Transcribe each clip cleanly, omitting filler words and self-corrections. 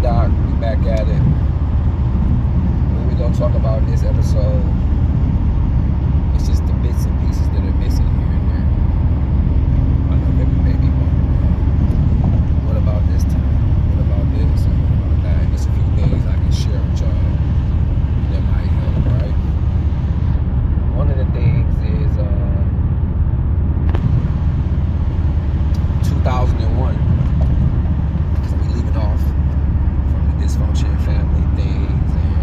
Doc. We back at it. What we gonna talk about in this episode? It's just the bits and pieces that are missing here and there. I know people may be wondering, what about this time? What about this? And what about that? There's a few things I can share with y'all that might help, right? One of the things is 2001. We leaving off from the dysfunction family things and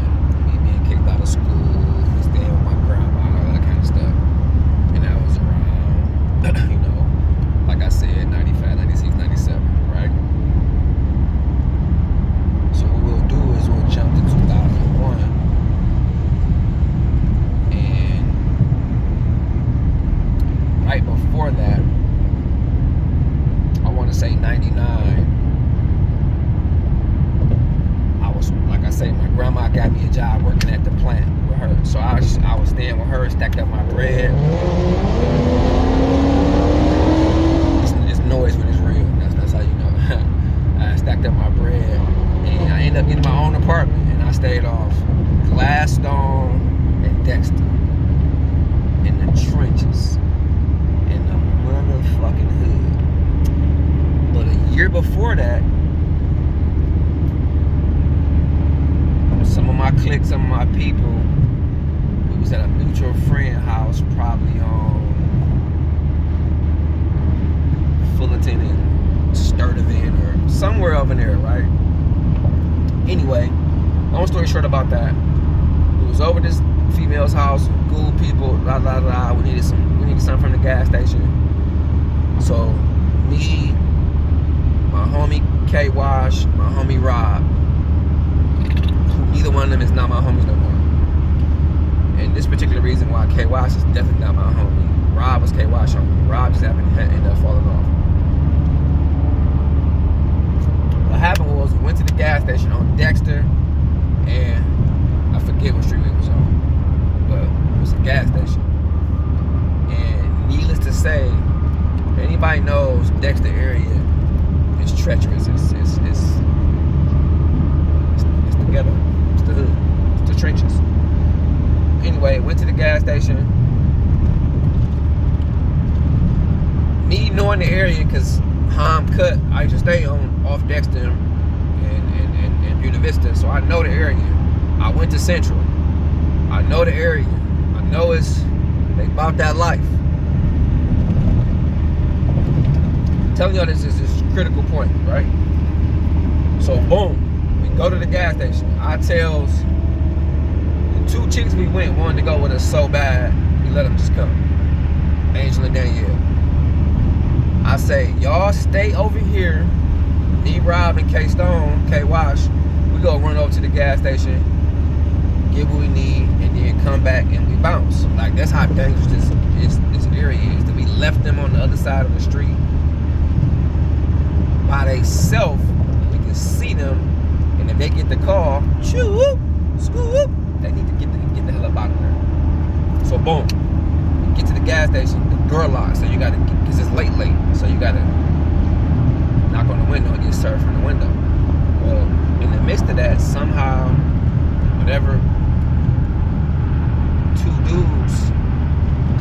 me being kicked out of school, me staying with my grandma and all that kind of stuff. And that was around, like I said, 95, 96, 97, right? So what we'll do is we'll jump to 2001 and right before that, I want to say 99. Like I say, my grandma got me a job working at the plant with her. So I was staying with her, stacked up my bread. This noise when it's real. That's how you know. I stacked up my bread, and I ended up getting my own apartment. And I stayed off Gladstone and Dexter in the trenches in the motherfucking hood. But a year before that, some of my cliques, some of my people, we was at a mutual friend house, probably on Fullerton and Sturtevant or somewhere over there, right? Anyway, long story short about that, we was over this female's house, cool people, blah blah blah. We needed something from the gas station. So me, my homie K Wash, my homie Rob. Neither one of them is not my homies no more. And this particular reason why K Wash is definitely not my homie. Rob was K Wash homie. Rob just happened to end up falling off. What happened was we went to the gas station on Dexter, and I forget what street we was on, but it was a gas station. And needless to say, if anybody knows Dexter area is treacherous. It's the ghetto. It's the hood. It's the trenches. Anyway, went to the gas station. Me knowing the area, because Ham Cut, I used to stay on off Dexter and Buena Vista, so I know the area. I went to Central. I know the area. I know they bought that life. I'm telling y'all this is a critical point, right? So boom. Go to the gas station. I tells the two chicks we went wanted to go with us so bad, we let them just come. Angel and Danielle. I say, y'all stay over here. Me, Rob, and K Stone, K Wash, we go run over to the gas station, get what we need, and then come back and we bounce. Like, that's how dangerous this area is. That we left them on the other side of the street by themselves. We can see them. And if they get the call, shoo, scoop, they need to get the hell up out of there. So boom, we get to the gas station, the door locked, so you gotta, because it's late, so you gotta knock on the window and get served from the window. Well, in the midst of that, somehow, whatever, two dudes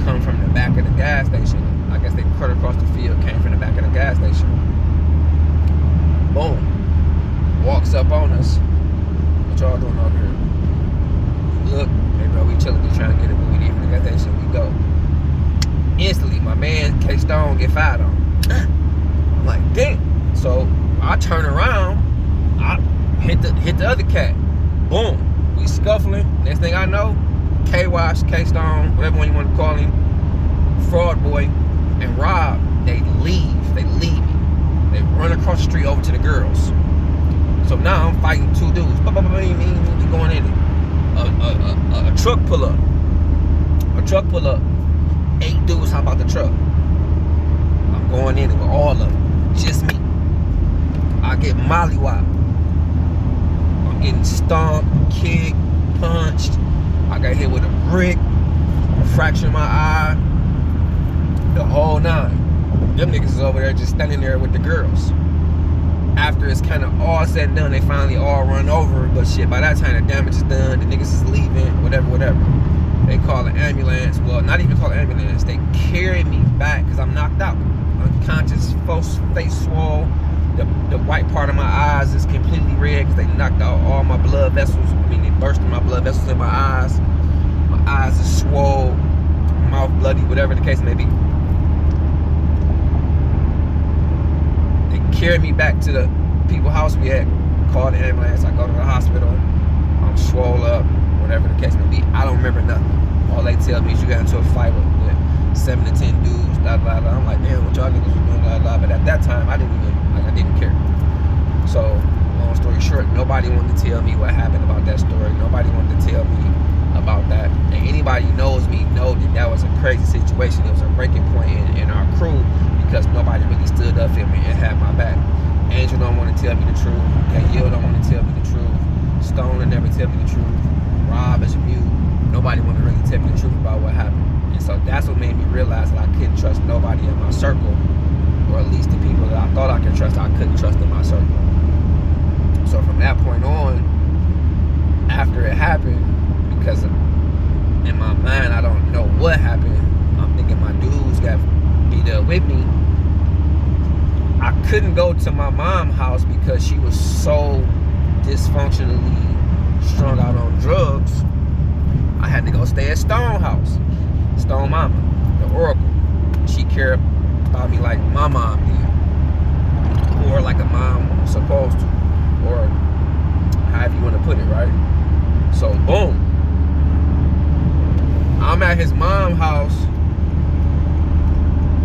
come from the back of the gas station. I guess they cut across the field, came from the back of the gas station. Boom. Walks up on us. What y'all doing over here? Look, hey bro, we chilling, just trying to get it what we need from the gas station. We go. Instantly, my man K Stone get fired on. I'm like, damn. So I turn around, I hit the other cat. Boom. We scuffling. Next thing I know, K Wash, K Stone, whatever one you want to call him, Fraud Boy, and Rob, they leave. They leave me. They run across the street over to the girls. So now I'm fighting two dudes. We going in it. A truck pull up. A truck pull up. 8 dudes hop out the truck. I'm going in it with all of them. Just me. I get mollywopped. I'm getting stomped, kicked, punched. I got hit with a brick. Fractured my eye. The whole nine. Them niggas is over there just standing there with the girls. after it's kind of all said and done, they finally all run over. But shit, by that time the damage is done, the niggas is leaving, whatever. They call an ambulance. Well, not even call an ambulance. They carry me back because I'm knocked out, unconscious, face swole. The white part of my eyes is completely red because they knocked out all my blood vessels. I mean, they bursted my blood vessels in my eyes. My eyes are swole, mouth bloody, whatever the case may be. They carry me back to the people's house we had. Called the ambulance. I go to the hospital. I'm swole up, whatever the case may be. I don't remember nothing. All they tell me is you got into a fight with 7 to 10 dudes, blah, blah, blah. I'm like, damn, what y'all niggas was doing, blah, blah. But at that time, I didn't care. So, long story short, nobody wanted to tell me what happened about that story. Nobody wanted to tell me about that. And anybody who knows me know that was a crazy situation. It was a breaking point in our crew because nobody really stood up for me and had my back. Angel don't want to tell me the truth. K.Yill don't want to tell me the truth. Stone will never tell me the truth. Rob is mute. Nobody want to really tell me the truth about what happened. And so that's what made me realize that I couldn't trust nobody in my circle, or at least the people that I thought I could trust, I couldn't trust in my circle. So from that point on, after it happened, because in my mind I don't know what happened, I'm thinking my dudes got beat up with me. I couldn't go to my mom's house because she was so dysfunctionally strung out on drugs. I had to go stay at Stone house. Stone Mama, the Oracle. She cared about me like my mom did, or like a mom was supposed to, or however you want to put it, right? So boom, I'm at his mom's house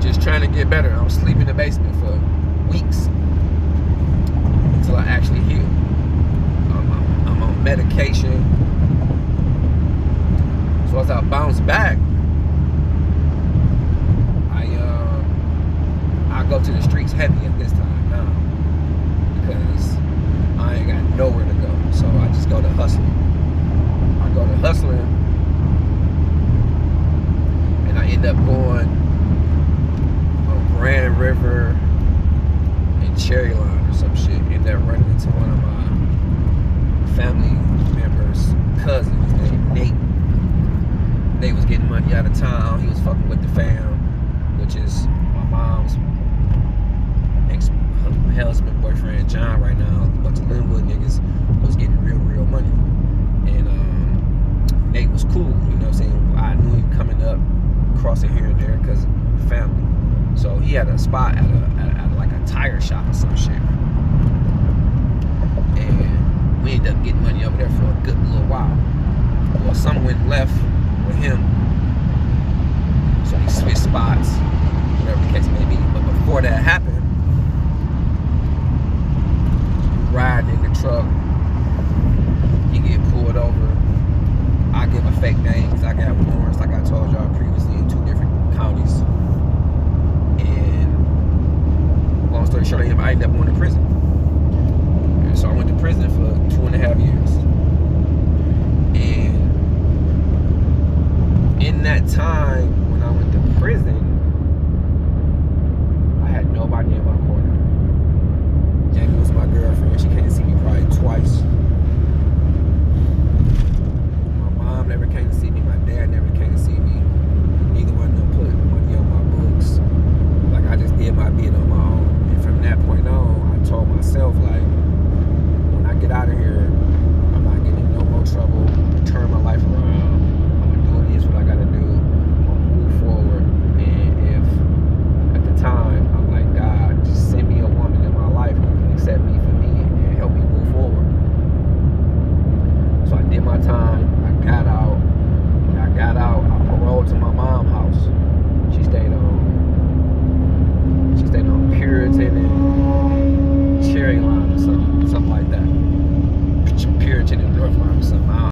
just trying to get better. I was sleeping in the basement for weeks until I actually healed. I'm on medication. So as I bounce back, I go to the streets heavy at this time now because I ain't got nowhere to go. So I just go to hustling. I go to hustling and I end up going on Grand River and Cherry Line or some shit. End up running into one of my family members' cousins named Nate. Nate was getting money out of town. He was fucking with the fam, which is my mom's ex-husband, boyfriend, John, right now. A bunch of Linwood niggas was getting real money. And Nate was cool, you know what I'm saying? I knew him coming up, crossing here and there because of family. So he had a spot at like a tire shop or some shit. And we ended up getting money over there for a good little while. Well, some went left with him. So he switched spots, whatever the case may be. But before that happened, riding in the truck, he get pulled over. I give a fake name because I got warrants, like I told y'all previously, in 2 different counties. And long story short, I ended up going to prison. And so I went to prison for 2.5 years. And in that time, when I went to prison, I had nobody in my corner. Jamie was my girlfriend. She came to see me probably twice. My mom never came to see me. My dad never came to see me. Neither one of them put money on my books. Like, I just did my bid on my own. And from that point on, I told myself, like, when I get out of here, I'm not getting in no more trouble. Turn my life around. I'm gonna do this, what I gotta do. I'm gonna move forward. And if at the time I'm like, God, just send me a woman in my life who can accept me for me and help me move forward. So I did my time. I got out. When I got out, I paroled to my mom's house. She stayed on Puritan and Cherry Line or something like that. Puritan and North Line or something.